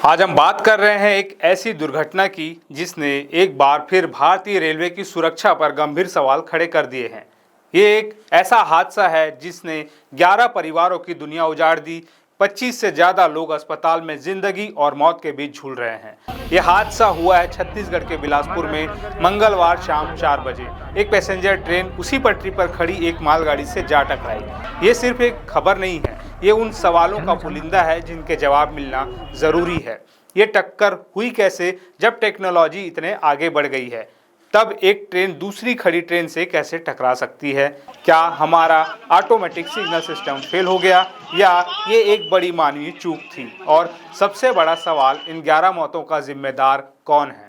आज हम बात कर रहे हैं एक ऐसी दुर्घटना की जिसने एक बार फिर भारतीय रेलवे की सुरक्षा पर गंभीर सवाल खड़े कर दिए हैं। ये एक ऐसा हादसा है जिसने 11 परिवारों की दुनिया उजाड़ दी। 25 से ज्यादा लोग अस्पताल में जिंदगी और मौत के बीच झूल रहे हैं। यह हादसा हुआ है छत्तीसगढ़ के बिलासपुर में मंगलवार शाम 4 बजे। एक पैसेंजर ट्रेन उसी पटरी पर खड़ी एक मालगाड़ी से जा टकराई। ये सिर्फ एक खबर नहीं है, ये उन सवालों का पुलिंदा है जिनके जवाब मिलना जरूरी है। ये टक्कर हुई कैसे? जब टेक्नोलॉजी इतने आगे बढ़ गई है, तब एक ट्रेन दूसरी खड़ी ट्रेन से कैसे टकरा सकती है? क्या हमारा ऑटोमेटिक सिग्नल सिस्टम फेल हो गया या ये एक बड़ी मानवीय चूक थी? और सबसे बड़ा सवाल, इन 11 मौतों का जिम्मेदार कौन है?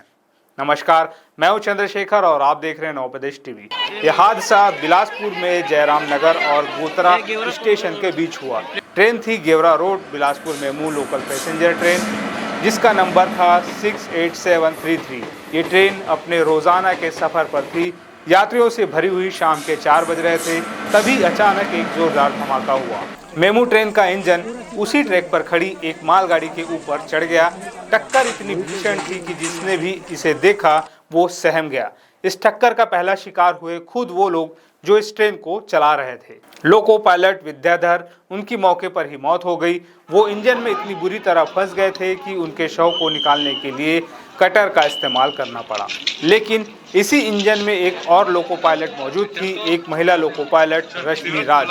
नमस्कार, मैं हूं चंद्रशेखर और आप देख रहे हैं नवप्रदेश टीवी। यह हादसा बिलासपुर में जयराम नगर और गोतरा स्टेशन के बीच हुआ। ट्रेन थी गेवरा रोड बिलासपुर में मूल लोकल पैसेंजर ट्रेन, जिसका नंबर था 68733। ये ट्रेन अपने रोजाना के सफर पर थी। यात्रियों से भरी हुई शाम के 4 बज रहे थे, तभी अचानक एक जोरदार धमाका हुआ। मेमू ट्रेन का इंजन उसी ट्रैक पर खड़ी एक मालगाड़ी के ऊपर चढ़ गया। टक्कर इतनी भीषण थी कि जिसने भी इसे देखा वो सहम गया। इस टक्कर का पहला शिकार हुए खुद वो लोग जो इस ट्रेन को चला रहे थे। लोको पायलट विद्याधर, उनकी मौके पर ही मौत हो गई। वो इंजन में इतनी बुरी तरह फंस गए थे कि उनके शव को निकालने के लिए कटर का इस्तेमाल करना पड़ा। लेकिन इसी इंजन में एक और लोको पायलट मौजूद थी, एक महिला लोको पायलट रश्मि राज।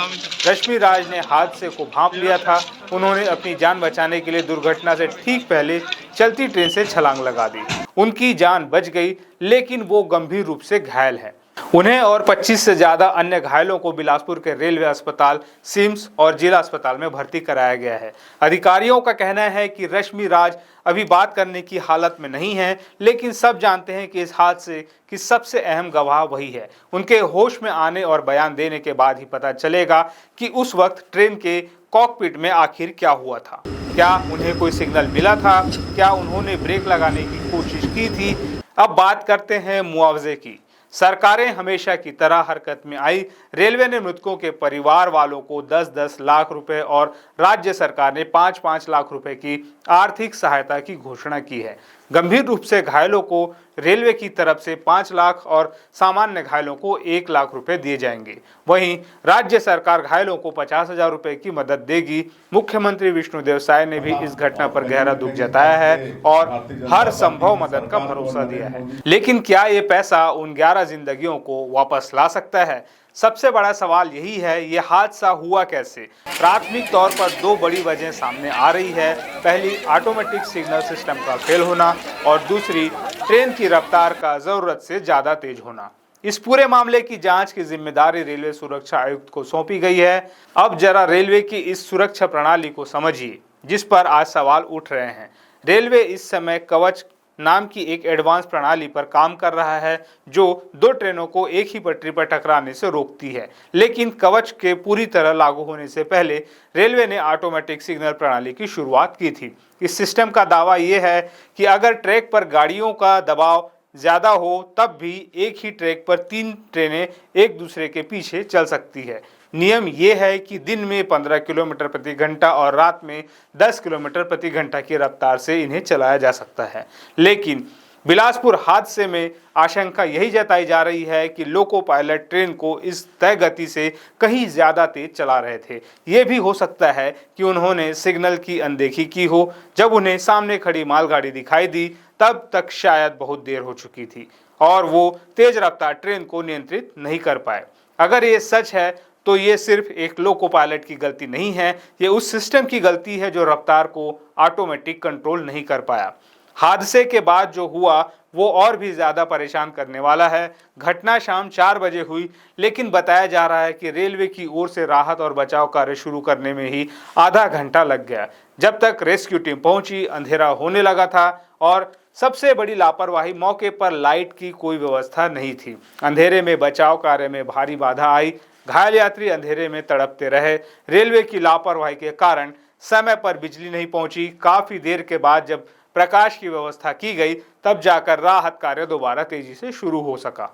रश्मि राज ने हादसे को भांप लिया था। उन्होंने अपनी जान बचाने के लिए दुर्घटना से ठीक पहले चलती ट्रेन से छलांग लगा दी। उनकी जान बच गई, लेकिन वो गंभीर रूप से घायल है। उन्हें और 25 से ज्यादा अन्य घायलों को बिलासपुर के रेलवे अस्पताल, सिम्स और जिला अस्पताल में भर्ती कराया गया है। अधिकारियों का कहना है कि रश्मि राज अभी बात करने की हालत में नहीं है, लेकिन सब जानते हैं कि इस हादसे की सबसे अहम गवाह वही है। उनके होश में आने और बयान देने के बाद ही पता चलेगा कि उस वक्त ट्रेन के कॉकपिट में आखिर क्या हुआ था। क्या उन्हें कोई सिग्नल मिला था? क्या उन्होंने ब्रेक लगाने की कोशिश की थी? अब बात करते हैं मुआवजे की। सरकारें हमेशा की तरह हरकत में आई। रेलवे ने मृतकों के परिवार वालों को 10-10 लाख रुपए और राज्य सरकार ने 5-5 लाख रुपए की आर्थिक सहायता की घोषणा की है। गंभीर रूप से घायलों को रेलवे की तरफ से 5 लाख और सामान्य घायलों को 1 लाख रुपए दिए जाएंगे। वहीं राज्य सरकार घायलों को 50,000 रुपए की मदद देगी। मुख्यमंत्री विष्णुदेव साय ने भी इस घटना पर गहरा दुख जताया है और हर संभव मदद का भरोसा दिया है। लेकिन क्या ये पैसा उन 11 जिंदगियों को वापस ला सकता है? सबसे बड़ा सवाल यही है, ये हादसा हुआ कैसे? प्राथमिक तौर पर 2 बड़ी वजह सामने आ रही है। पहली, ऑटोमेटिक सिग्नल सिस्टम का फेल होना और दूसरी, ट्रेन की रफ्तार का जरूरत से ज्यादा तेज होना। इस पूरे मामले की जांच की जिम्मेदारी रेलवे सुरक्षा आयुक्त को सौंपी गई है। अब जरा रेलवे की इस सुरक्षा प्रणाली को समझिए, जिस पर आज सवाल उठ रहे हैं। रेलवे इस समय कवच नाम की एक एडवांस प्रणाली पर काम कर रहा है, जो 2 ट्रेनों को एक ही पटरी पर टकराने से रोकती है। लेकिन कवच के पूरी तरह लागू होने से पहले रेलवे ने ऑटोमेटिक सिग्नल प्रणाली की शुरुआत की थी। इस सिस्टम का दावा यह है कि अगर ट्रैक पर गाड़ियों का दबाव ज्यादा हो, तब भी एक ही ट्रैक पर 3 ट्रेनें एक दूसरे के पीछे चल सकती है। नियम यह है कि दिन में 15 किलोमीटर प्रति घंटा और रात में 10 किलोमीटर प्रति घंटा की रफ्तार से इन्हें चलाया जा सकता है। लेकिन बिलासपुर हादसे में आशंका यही जताई जा रही है कि लोको पायलट ट्रेन को इस तय गति से कहीं ज्यादा तेज चला रहे थे। ये भी हो सकता है कि उन्होंने सिग्नल की अनदेखी की हो। जब उन्हें सामने खड़ी मालगाड़ी दिखाई दी, तब तक शायद बहुत देर हो चुकी थी और वो तेज रफ्तार ट्रेन को नियंत्रित नहीं कर पाए। अगर ये सच है तो ये सिर्फ एक लोको पायलट की गलती नहीं है, ये उस सिस्टम की गलती है जो रफ्तार को ऑटोमेटिक कंट्रोल नहीं कर पाया। हादसे के बाद जो हुआ वो और भी ज्यादा परेशान करने वाला है। घटना शाम 4 बजे हुई, लेकिन बताया जा रहा है कि रेलवे की ओर से राहत और बचाव कार्य शुरू करने में ही आधा घंटा लग गया। जब तक रेस्क्यू टीम पहुंची, अंधेरा होने लगा था और सबसे बड़ी लापरवाही, मौके पर लाइट की कोई व्यवस्था नहीं थी। अंधेरे में बचाव कार्य में भारी बाधा आई। घायल यात्री अंधेरे में तड़पते रहे। रेलवे की लापरवाही के कारण समय पर बिजली नहीं पहुंची। काफी देर के बाद जब प्रकाश की व्यवस्था की गई, तब जाकर राहत कार्य दोबारा तेजी से शुरू हो सका।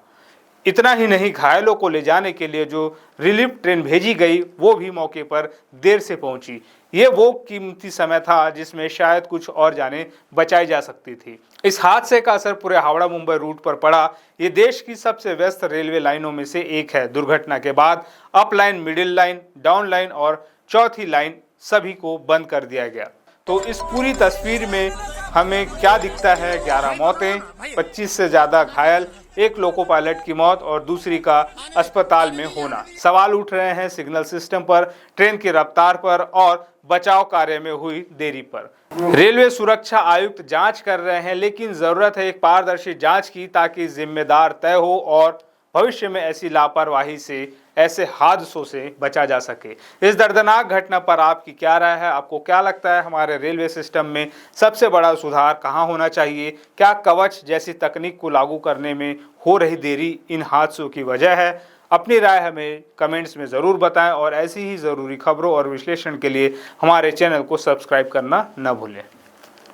इतना ही नहीं, घायलों को ले जाने के लिए जो रिलीफ ट्रेन भेजी गई वो भी मौके पर देर से पहुंची। ये वो कीमती समय था जिसमें शायद कुछ और जानें बचाई जा सकती थी। इस हादसे का असर पूरे हावड़ा मुंबई रूट पर पड़ा। ये देश की सबसे व्यस्त रेलवे लाइनों में से एक है। दुर्घटना के बाद up line, middle line, down line और चौथी लाइन सभी को बंद कर दिया गया। तो इस पूरी तस्वीर में हमें क्या दिखता है? 11 मौतें, 25 से ज्यादा घायल, एक लोको पायलट की मौत और दूसरी का अस्पताल में होना। सवाल उठ रहे हैं सिग्नल सिस्टम पर, ट्रेन की रफ्तार पर और बचाव कार्य में हुई देरी पर। रेलवे सुरक्षा आयुक्त जांच कर रहे हैं, लेकिन जरूरत है एक पारदर्शी जांच की, ताकि जिम्मेदार तय हो और भविष्य में ऐसी लापरवाही से, ऐसे हादसों से बचा जा सके। इस दर्दनाक घटना पर आपकी क्या राय है? आपको क्या लगता है हमारे रेलवे सिस्टम में सबसे बड़ा सुधार कहां होना चाहिए? क्या कवच जैसी तकनीक को लागू करने में हो रही देरी इन हादसों की वजह है? अपनी राय हमें कमेंट्स में ज़रूर बताएं और ऐसी ही ज़रूरी खबरों और विश्लेषण के लिए हमारे चैनल को सब्सक्राइब करना न भूलें।